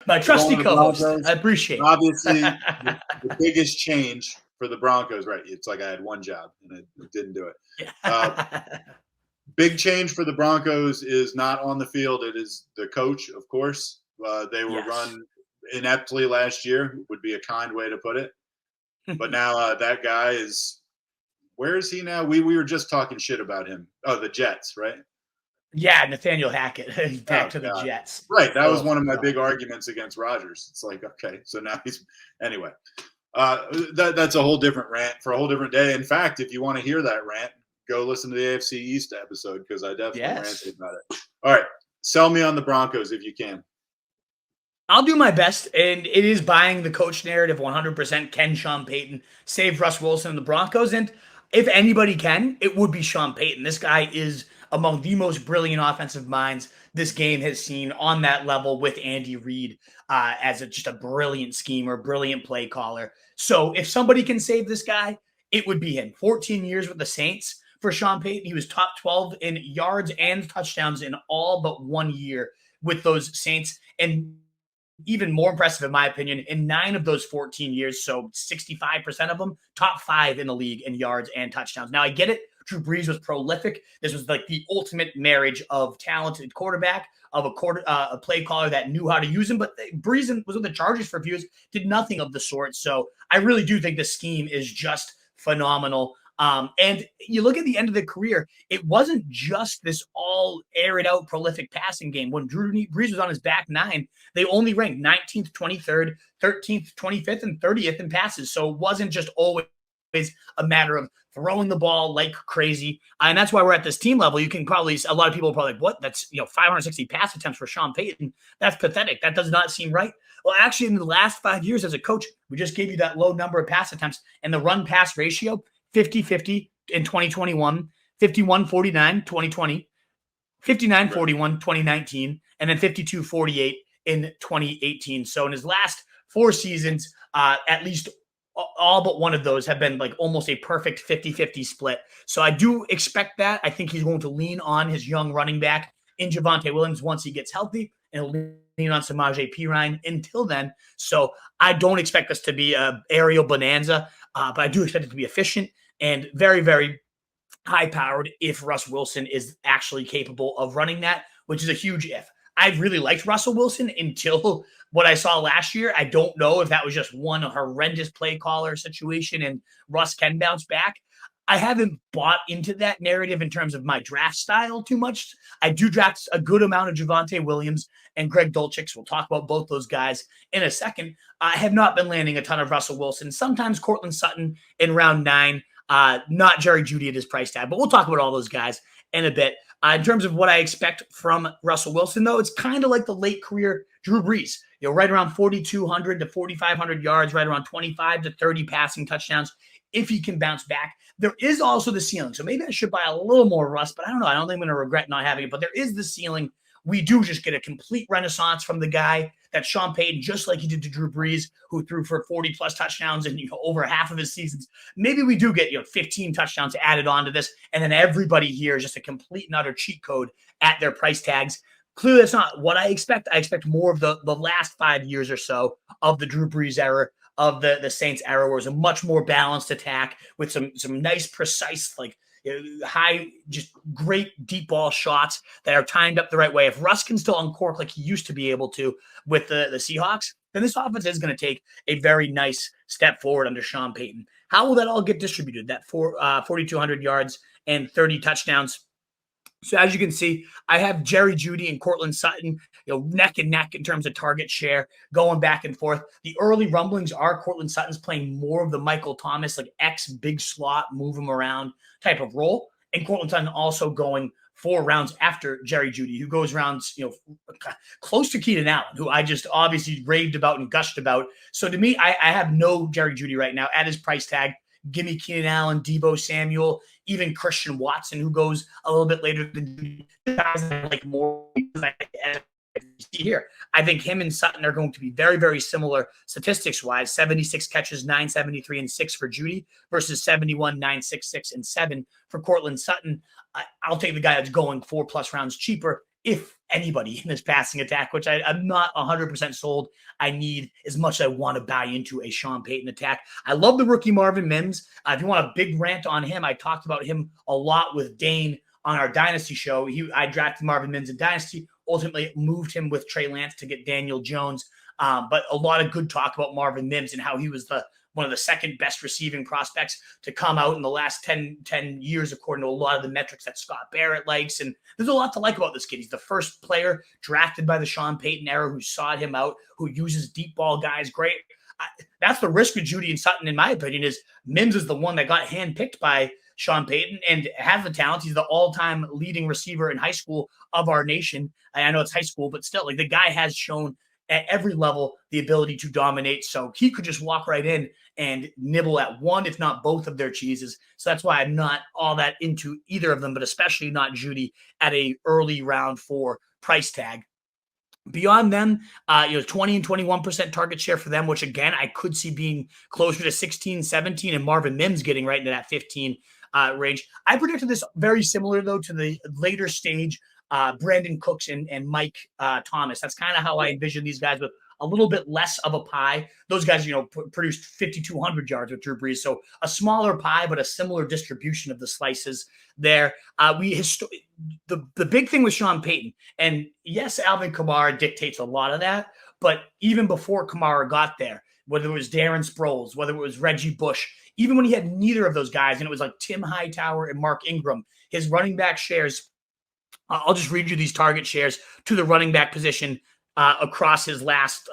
My trusty going to the co-host. Broncos. I appreciate it. Obviously, the biggest change for the Broncos, right? It's like I had one job and I didn't do it. Big change for the Broncos is not on the field. It is the coach, of course. They were run ineptly last year, would be a kind way to put it. But now that guy is – where is he now? We were just talking shit about him. Oh, the Jets, right? Yeah, Nathaniel Hackett back to the Jets. Right. That was one of my big arguments against Rodgers. It's like, okay, so now he's – anyway. That's a whole different rant for a whole different day. In fact, if you want to hear that rant, go listen to the AFC East episode because I definitely ranted about it. All right. Sell me on the Broncos if you can. I'll do my best, and it is buying the coach narrative 100%. Can Sean Payton save Russ Wilson and the Broncos? And if anybody can, it would be Sean Payton. This guy is among the most brilliant offensive minds this game has seen on that level with Andy Reid as just a brilliant schemer, brilliant play caller. So if somebody can save this guy, it would be him. 14 years with the Saints for Sean Payton. He was top 12 in yards and touchdowns in all but 1 year with those Saints. And even more impressive, in my opinion, in 9 of those 14 years, so 65% of them, top 5 in the league in yards and touchdowns. Now, I get it. Drew Brees was prolific. This was like the ultimate marriage of talented quarterback, of a play caller that knew how to use him. But Brees was with the Chargers for a few years, did nothing of the sort. So I really do think the scheme is just phenomenal. And you look at the end of the career, it wasn't just this all aired out prolific passing game. When Drew Brees was on his back 9, they only ranked 19th, 23rd, 13th, 25th, and 30th in passes. So it wasn't just always a matter of throwing the ball like crazy. And that's why we're at this team level. You can probably, a lot of people are probably like, what? That's, 560 pass attempts for Sean Payton. That's pathetic. That does not seem right. Well, actually, in the last 5 years as a coach, we just gave you that low number of pass attempts, and the run pass ratio, 50-50 in 2021, 51-49, 2020, 59-41, 2019, and then 52-48 in 2018. So in his last 4 seasons, at least all but one of those have been like almost a perfect 50-50 split. So I do expect that. I think he's going to lean on his young running back in Javonte Williams once he gets healthy, and he'll lean on Samaje Perine until then. So I don't expect this to be an aerial bonanza, but I do expect it to be efficient and very, very high-powered if Russ Wilson is actually capable of running that, which is a huge if. I really liked Russell Wilson until what I saw last year. I don't know if that was just one horrendous play caller situation and Russ can bounce back. I haven't bought into that narrative in terms of my draft style too much. I do draft a good amount of Javonte Williams and Greg Dulcich. We'll talk about both those guys in a second. I have not been landing a ton of Russell Wilson. Sometimes Courtland Sutton in round 9. Not Jerry Jeudy at his price tag, but we'll talk about all those guys in a bit. In terms of what I expect from Russell Wilson, though, it's kind of like the late career Drew Brees. Right around 4,200 to 4,500 yards, right around 25 to 30 passing touchdowns if he can bounce back. There is also the ceiling. So maybe I should buy a little more Russ, but I don't know. I don't think I'm going to regret not having it. But there is the ceiling. We do just get a complete renaissance from the guy that Sean Payton, just like he did to Drew Brees, who threw for 40-plus touchdowns in over half of his seasons. Maybe we do get 15 touchdowns added on to this, and then everybody here is just a complete and utter cheat code at their price tags. Clearly, that's not what I expect. I expect more of the last 5 years or so of the Drew Brees era, of the Saints era, where it was a much more balanced attack with some nice, precise, high, just great deep ball shots that are timed up the right way. If Russ can still uncork like he used to be able to with the Seahawks, then this offense is going to take a very nice step forward under Sean Payton. How will that all get distributed? That 4,200 yards and 30 touchdowns. So as you can see, I have Jerry Jeudy and Courtland Sutton, neck and neck in terms of target share, going back and forth. The early rumblings are Courtland Sutton's playing more of the Michael Thomas, X big slot, move him around type of role. And Courtland Sutton also going 4 rounds after Jerry Jeudy, who goes rounds, close to Keenan Allen, who I just obviously raved about and gushed about. So to me, I have no Jerry Jeudy right now at his price tag. Give me Keenan Allen, Deebo Samuel, even Christian Watson, who goes a little bit later than guys that I like more. See here, I think him and Sutton are going to be very, very similar statistics-wise. 76 catches, 973, and 6 for Jeudy versus 71, 966, and 7 for Courtland Sutton. I'll take the guy that's going 4+ rounds cheaper if anybody in this passing attack, which I'm not 100% sold. I need as much as I want to buy into a Sean Payton attack. I love the rookie Marvin Mims. If you want a big rant on him, I talked about him a lot with Dane on our Dynasty show. I drafted Marvin Mims in Dynasty, ultimately moved him with Trey Lance to get Daniel Jones. But a lot of good talk about Marvin Mims and how he was one of the second best receiving prospects to come out in the last 10 years, according to a lot of the metrics that Scott Barrett likes. And there's a lot to like about this kid. He's the first player drafted by the Sean Payton era who sought him out, who uses deep ball guys great. That's the risk with Jeudy and Sutton, in my opinion, is Mims is the one that got handpicked by Sean Payton and has the talent. He's the all-time leading receiver in high school of our nation. I know it's high school, but still, like, the guy has shown at every level the ability to dominate. So he could just walk right in and nibble at one, if not both of their cheeses. So that's why I'm not all that into either of them, but especially not Jeudy at a early round 4 price tag. Beyond them, 20 and 21% target share for them, which again, I could see being closer to 16, 17, and Marvin Mims getting right into that 15 range. I predicted this very similar, though, to the later stage Brandon Cooks and Mike Thomas. That's kind of how I envision these guys, with a little bit less of a pie. Those guys, produced 5,200 yards with Drew Brees. So a smaller pie, but a similar distribution of the slices there. The big thing with Sean Payton, and yes, Alvin Kamara dictates a lot of that, but even before Kamara got there, whether it was Darren Sproles, whether it was Reggie Bush, even when he had neither of those guys, and it was like Tim Hightower and Mark Ingram, his running back shares, I'll just read you these target shares to the running back position across his last,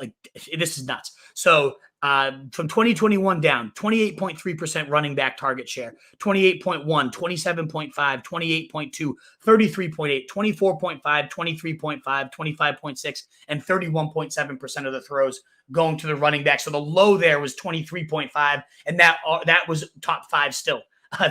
this is nuts. So from 2021 down, 28.3% running back target share, 28.1, 27.5, 28.2, 33.8, 24.5, 23.5, 25.6, and 31.7% of the throws going to the running back. So the low there was 23.5, and that was top 5 still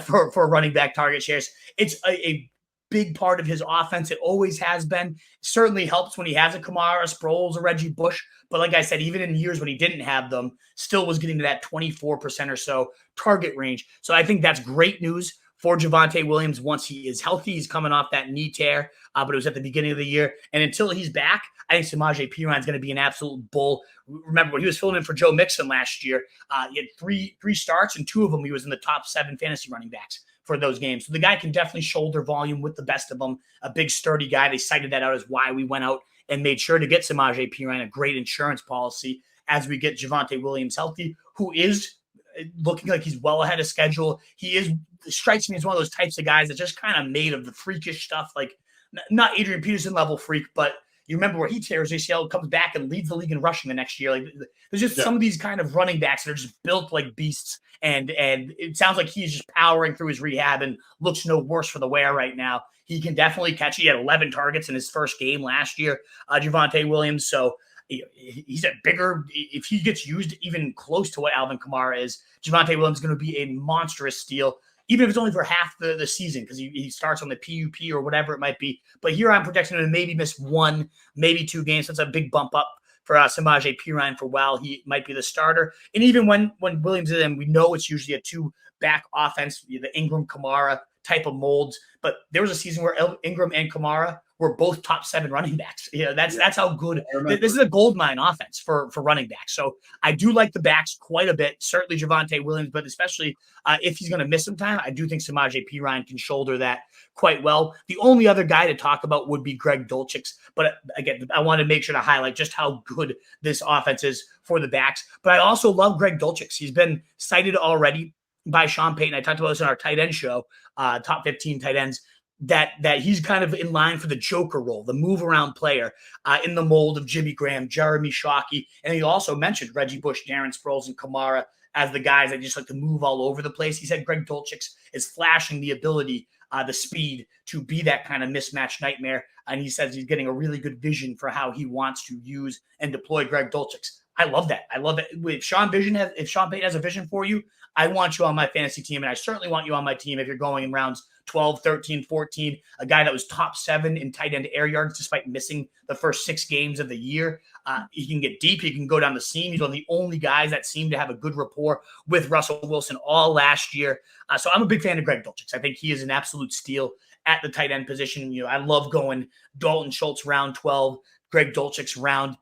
for running back target shares. It's a big part of his offense. It always has been. Certainly helps when he has a Kamara, Sproles, or Reggie Bush. But like I said, even in years when he didn't have them, still was getting to that 24% or so target range. So I think that's great news for Javonte Williams once he is healthy. He's coming off that knee tear, but it was at the beginning of the year. And until he's back, I think Samaje Perine is going to be an absolute bull. Remember, when he was filling in for Joe Mixon last year, he had three starts, and 2 of them he was in the top 7 fantasy running backs for those games. So the guy can definitely shoulder volume with the best of them. A big, sturdy guy. They cited that out as why we went out and made sure to get Samaje Perine a great insurance policy as we get Javonte Williams healthy, who is looking like he's well ahead of schedule. He strikes me as one of those types of guys that just kind of made of the freakish stuff, like not Adrian Peterson level freak, but you remember where he tears ACL, comes back and leads the league in rushing the next year. Like, there's just some of these kind of running backs that are just built like beasts. And it sounds like he's just powering through his rehab and looks no worse for the wear right now. He can definitely catch. He had 11 targets in his first game last year, Javonte Williams. So he's a bigger, if he gets used even close to what Alvin Kamara is, Javonte Williams is going to be a monstrous steal, even if it's only for half the season, because he starts on the PUP or whatever it might be. But here I'm projecting him to maybe miss 1, maybe 2 games. That's a big bump up for Samaje Perine for while he might be the starter. And even when Williams is in, we know it's usually a 2-back offense, the Ingram-Kamara type of molds. But there was a season where Ingram and Kamara were both top 7 running backs. That's how good. This is a gold mine offense for running backs. So I do like the backs quite a bit. Certainly Javonte Williams, but especially if he's going to miss some time, I do think Samaje Perine can shoulder that quite well. The only other guy to talk about would be Greg Dulcich. But again, I want to make sure to highlight just how good this offense is for the backs. But I also love Greg Dulcich. He's been cited already by Sean Payton. I talked about this in our tight end show, top 15 tight ends, that he's kind of in line for the joker role, the move around player in the mold of Jimmy Graham, Jeremy Shockey. And he also mentioned Reggie Bush, Darren Sproles, and Kamara as the guys that just like to move all over the place. He said Greg Dulcich is flashing the ability, the speed to be that kind of mismatch nightmare. And he says he's getting a really good vision for how he wants to use and deploy Greg Dulcich. I love that. I love it. If Sean Payton has a vision for you, I want you on my fantasy team, and I certainly want you on my team if you're going in rounds 12, 13, 14, a guy that was top 7 in tight end air yards despite missing the first 6 games of the year. He can get deep. He can go down the seam. He's one of the only guys that seem to have a good rapport with Russell Wilson all last year. So I'm a big fan of Greg Dulcich. I think he is an absolute steal at the tight end position. I love going Dalton Schultz round 12, Greg Dulcich's round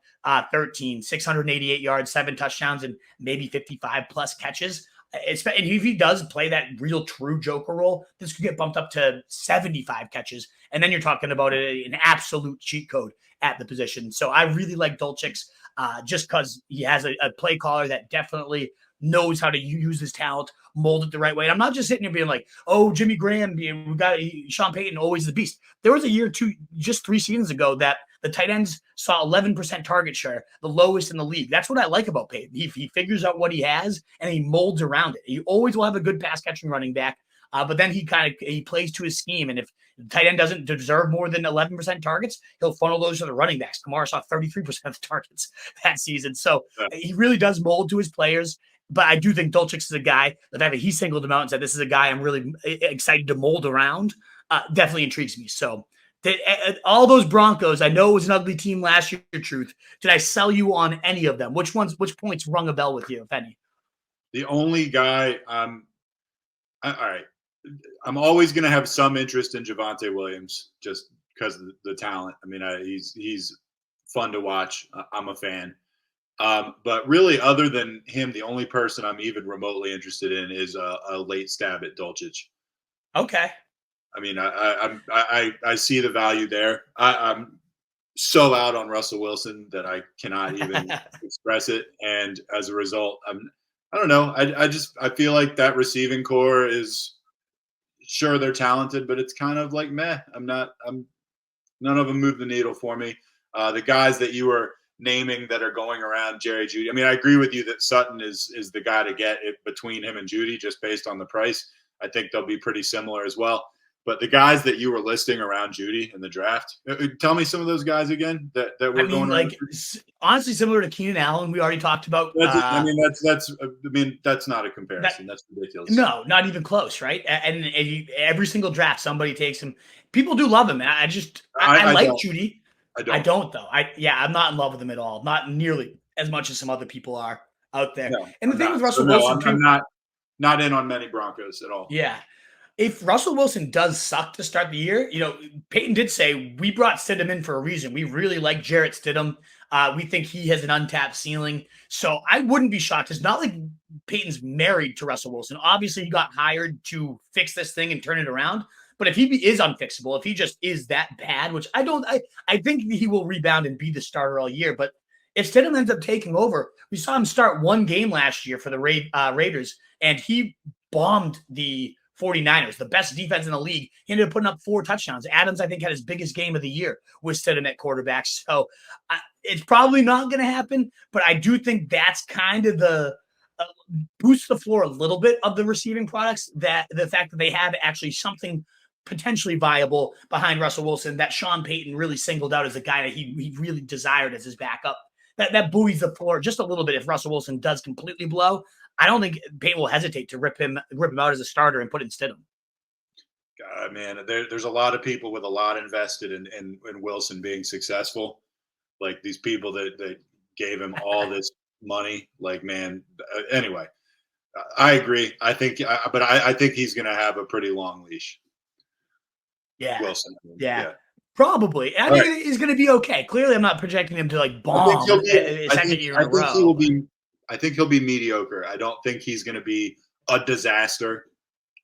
13, 688 yards, 7 touchdowns, and maybe 55 plus catches. And if he does play that real true Joker role, this could get bumped up to 75 catches. And then you're talking about an absolute cheat code at the position. So I really like Dulcich's just because he has a play caller that definitely knows how to use his talent, mold it the right way. And I'm not just sitting here being like, oh, Jimmy Graham, we got Sean Payton, always the beast. There was a year or two, just 3 seasons ago, that the tight ends saw 11% target share, the lowest in the league. That's what I like about Payton. He figures out what he has and he molds around it. He always will have a good pass catching running back, but then he plays to his scheme. And if the tight end doesn't deserve more than 11% targets, he'll funnel those to the running backs. Kamara saw 33% of the targets that season. So he really does mold to his players. But I do think Dulcich is a guy, the fact that he singled him out and said, this is a guy I'm really excited to mold around, definitely intrigues me. So all those Broncos, I know it was an ugly team last year, Truth. Did I sell you on any of them? Which points rung a bell with you, if any? The only guy all right. I'm always going to have some interest in Javonte Williams just because of the talent. I mean, he's fun to watch. I'm a fan. But really, other than him, the only person I'm even remotely interested in is a late stab at Dulcich. Okay. I mean, I see the value there. I'm so out on Russell Wilson that I cannot even express it, and as a result, I don't know. I feel like that receiving core is, sure, they're talented, but it's kind of like meh. None of them move the needle for me. The guys that you were naming that are going around, Jerry, Jeudy. I mean, I agree with you that Sutton is the guy to get it between him and Jeudy, just based on the price. I think they'll be pretty similar as well. But the guys that you were listing around Jeudy in the draft, tell me some of those guys again that were going around. Honestly, similar to Keenan Allen, we already talked about. That's not a comparison. That's ridiculous. No, not even close, right? And every single draft, somebody takes him. People do love him. I like Jeudy. I don't though. I'm not in love with him at all. Not nearly as much as some other people are out there. No, and the thing with Russell Wilson, I'm not in on many Broncos at all. Yeah. If Russell Wilson does suck to start the year, Peyton did say, we brought Stidham in for a reason. We really like Jarrett Stidham. We think he has an untapped ceiling. So I wouldn't be shocked. It's not like Peyton's married to Russell Wilson. Obviously, he got hired to fix this thing and turn it around. But if he is unfixable, if he just is that bad, which I think he will rebound and be the starter all year. But if Stidham ends up taking over, we saw him start one game last year for the Raiders, and he bombed the 49ers, the best defense in the league. He ended up putting up 4 touchdowns. Adams, I think, had his biggest game of the year with Stidham at quarterback. So it's probably not going to happen, but I do think that's kind of the boost the floor a little bit of the receiving products, that the fact that they have actually something potentially viable behind Russell Wilson that Sean Payton really singled out as a guy that he really desired as his backup. That buoys the floor just a little bit. If Russell Wilson does completely blow, I don't think Payton will hesitate to rip him out as a starter and put in Stidham. God, man, there's a lot of people with a lot invested in Wilson being successful. Like these people that gave him all this money. Like, man. Anyway, I agree. I think he's going to have a pretty long leash. Yeah. Wilson. Yeah. Probably. I think he's going to be okay. Clearly, I'm not projecting him to bomb second year in a row. I think he'll be mediocre. I don't think he's going to be a disaster.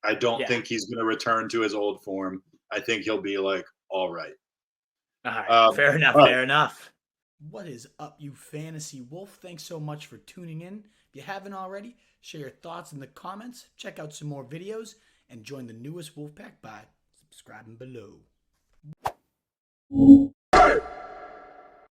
I don't think he's going to return to his old form. I think he'll be like, all right. All right. Fair enough. What is up, you fantasy wolf? Thanks so much for tuning in. If you haven't already, share your thoughts in the comments. Check out some more videos and join the newest Wolfpack by subscribing below.